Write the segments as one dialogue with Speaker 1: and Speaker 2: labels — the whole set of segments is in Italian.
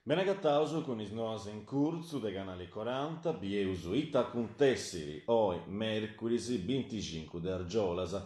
Speaker 1: Benegattauso con is nuovas in curso de canale 40, bieusu ita contessiri, oi, merculisi, 25 de Argiolas,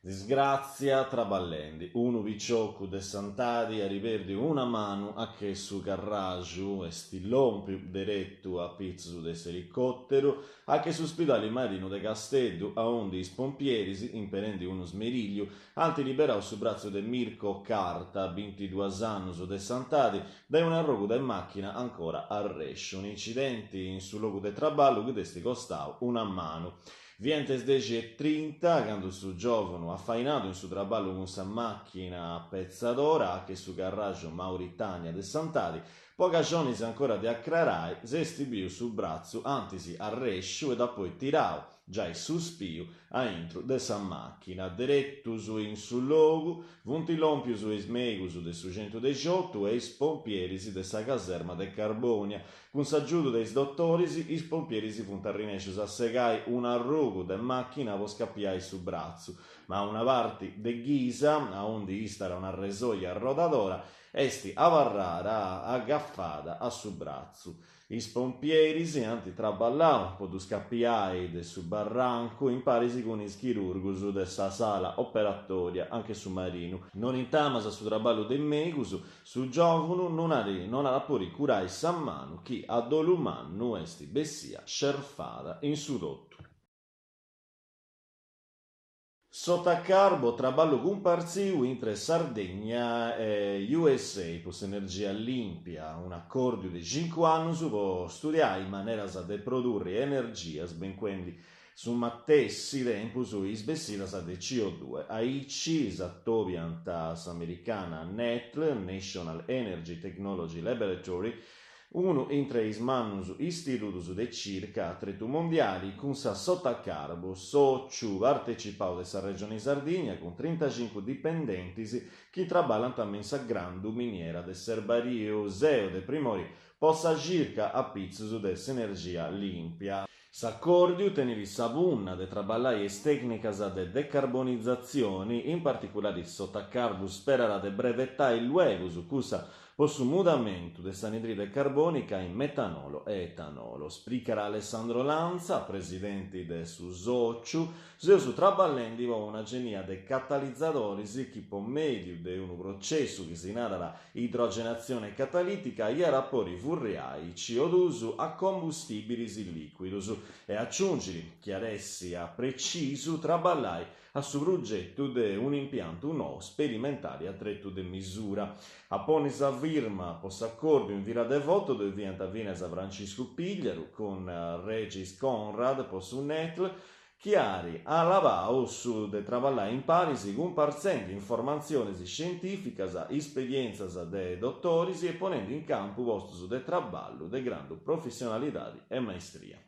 Speaker 1: disgrazia traballendi, unu viciocu de Santadi a riverdi una mano a che su garraju e stillompiu derettu a pizzu de sericotteru, a che su spidale marino de Casteddu, a ondi is pompierisi, imperendi uno smeriglio, anti liberau su braccio de Mirko Carta, 22 anni de Santadi, da un arrogo da macchina ancora a rescio. Un incidente in sul luogo del traballo che desti costau una mano. Vientes de 30, quando su giovano affainato in su traballo con sa macchina pezzadora, che su garraggio Mauritania de Santadi, poca giorni ancora di accrarai, zesti biu su braccio, antisi a rescio e da poi tirau, già il suspiu, a intro de sa macchina, direttus in su logo, vunti lompius e smeigus de su 118 e is pompierisi de sa caserma de Carbonia, con s'aggiudo dei dottorisi, is pompierisi funt arrinescius a segai un arrugo de macchina vo scappiai su braccio, ma una parte de ghisa, a onde istara una resoia rodadora, esti avarrara aggaffada a su braccio. Is pompierisi antitraballau podu scappiai de su barranco in parisi con is chirurgus de sa sala operatoria anche su marino. Non intamas a su traballo de megus, su giovunu non ha puri curai sa manu chi a dolumannu esti bessia scerfada in su rotto. Sottacarbo traballo comparsiu intre Sardegna e USA, pus energia limpia, un accordo di 5 anni per studiare in maniera de produrre energia, ben quindi su mattessi tempo su isbessilas de CO2. Aici Sattoviantas americana NETL, National Energy Technology Laboratory, uno intre is mannus istitutus de circa atretu mondiali con sa sottacarbo sociu partecipau de sa regione Sardigna con 35 dipendenti che traballan também sa grandu miniera de Serbario Zeo de Primori possa circa a pizzus de energia limpia. S'accordiu tenevi sa punna de traballai es tecnicas de decarbonizzazione, in particolare sottacarbus sperara de brevettai luego su cusa possu mudamento de sanidride carbonica in metanolo e etanolo. Spricherà Alessandro Lanza, presidente de su Sociu, su traballendi una genia de catalizzatori che po medio de un processo che si narra idrogenazione catalitica iera pori furriai CO2 a combustibili liquidus e aggiungere chiaressi a preciso traballai a su progetto de un impianto no sperimentale a tretto de misura. A ponis a firma posso accordo in vira de voto dove diventa Venesa Francisco Pigliaro con Regis Conrad posso un netl chiari a lavao su de travallare in Parisi comparsendo informazioni scientifiche, esperienze de dottori e ponendo in campo vostro su de traballo de grande professionalità e maestria.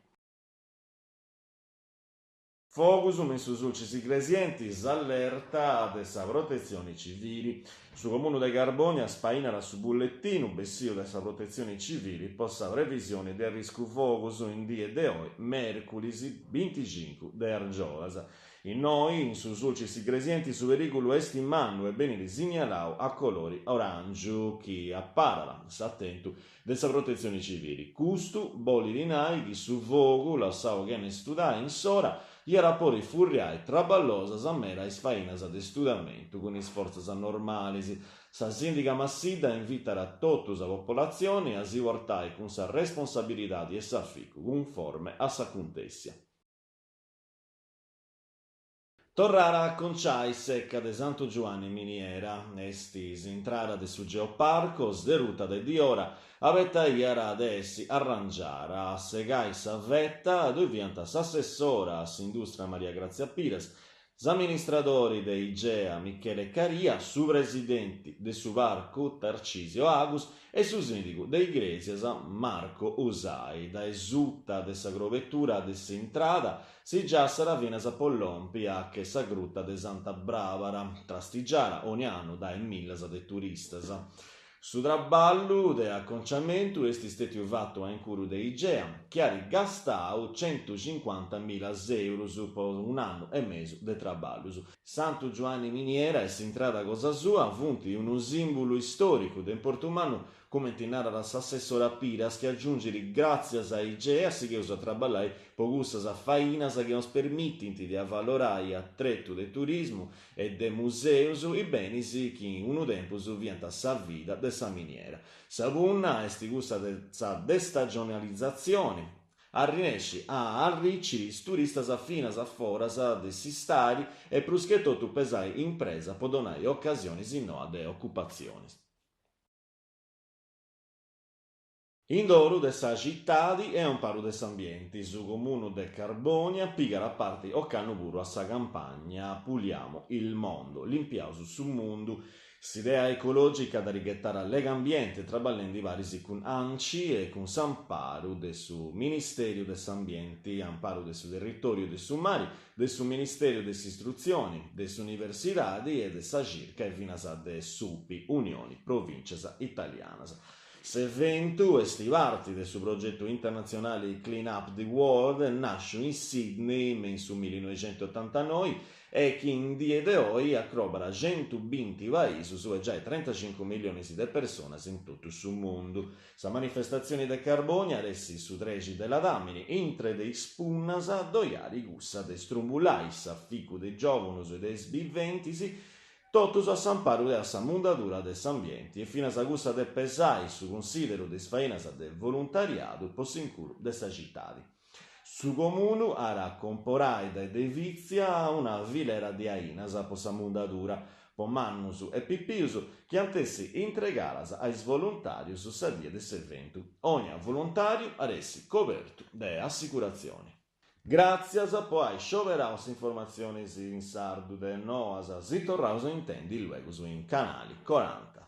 Speaker 1: Focus su sulcis ecclesientis allerta de sa protezione civili. Su comune de Carbonia spainara su bullettino bessio de sa protezione civili possa revisione del rischio focus in die de oi merculisi 25 de Argiolas. In noi, in su sulcis ecclesienti su pericolo est in manno e bene segnalau a colori orangiu chi apparala, s'attento de sa protezione civili. Custu, boli rinai, chi su fogu, la sao che ne studai in sora, gli rapporti furriai traballosas a mera isfainas ad estudamento con isforzas anormalis. Sa sindica massida invitare a tutta la popolazione a si portare con sa responsabilità e sa fico conforme a sa contessia. Torrara a conciai secca de Santo Giovanni Miniera, estis intrara de su geoparco, sderuta de diora, avetta iara de essi arrangiara, a segai sa vetta, dove vianta s'assessora a s'industria Maria Grazia Pires, s'amministratori de Igea Michele Caria, su presidenti de su varco Tarcisio Agus e su sindico de Iglesias Marco Usai, da esutta de sa grovettura de s'entrada, si già sarà Venesa Pollompia che sa grutta de Santa Bravara, trastigiara ogni anno da millas de turistas. Su traballo de acconciamento esti stetiu fatto a incuru de IGEA, che ha gastau 150.000 euro per un anno e mezzo de traballo. Santu Giovanni Miniera è entrata cosa sua, funti un simbolo storico del Portumano, come ti narra l'assessora Piras, che aggiungere grazie a IGEA si che usa traballare pogussas a fainas che nos permittenti di avvalorare a tretto del turismo e de museus i beni che in un tempo vienta sa vita de sa miniera. Sabunna è gusta de sa destagionalizzazione, arrinesci a arricchire i turistas a finas a foras de si stari e prusche tutto pesai impresa po donare occasioni sino a de occupazioni. In Doru de sa cittadi è un paru de s'ambienti, su comune de Carbonia, piga la parte o canno puro a sa campagna, puliamo il mondo, limpiamo sul mondo, s'idea ecologica da righettare al legambiente, traballando i vari con ANCI e con s'amparo del suo Ministero de s'ambienti, amparo del suo territorio del suo mari, del suo Ministero de istruzioni, del suo universitadi e de sa circa e fino a de SUPI, Unioni Provincias Italianas. S'evento estivarti del suo progetto internazionale Clean Up the World nasce in Sydney nel 1989 e che in die de oggi accrobara 120 paesi su già 35 milioni di persone in tutto il mondo. Sa manifestazione del carbonio adesso su 13 della Damini, intre dei spunnasa doiari gussa de strumbulais a fico dei giovanos e dei sbiventisi, totus a s'amparo della sa mundatura des ambienti e fino a sa gusta de pesai su considero des fainas del volontariato possincuru de sa cittadi. Su comunu ara comporai da edilizia una vilera di ainas po sa mundatura, po mannus e pippius che antessi entregaras ai volontarius sa die de s'evento. Ogni volontario aressi coperto de assicurazioni. Grazie poi scioveramos informazioni in sardo de noas si torraus intendi luego in canali 40.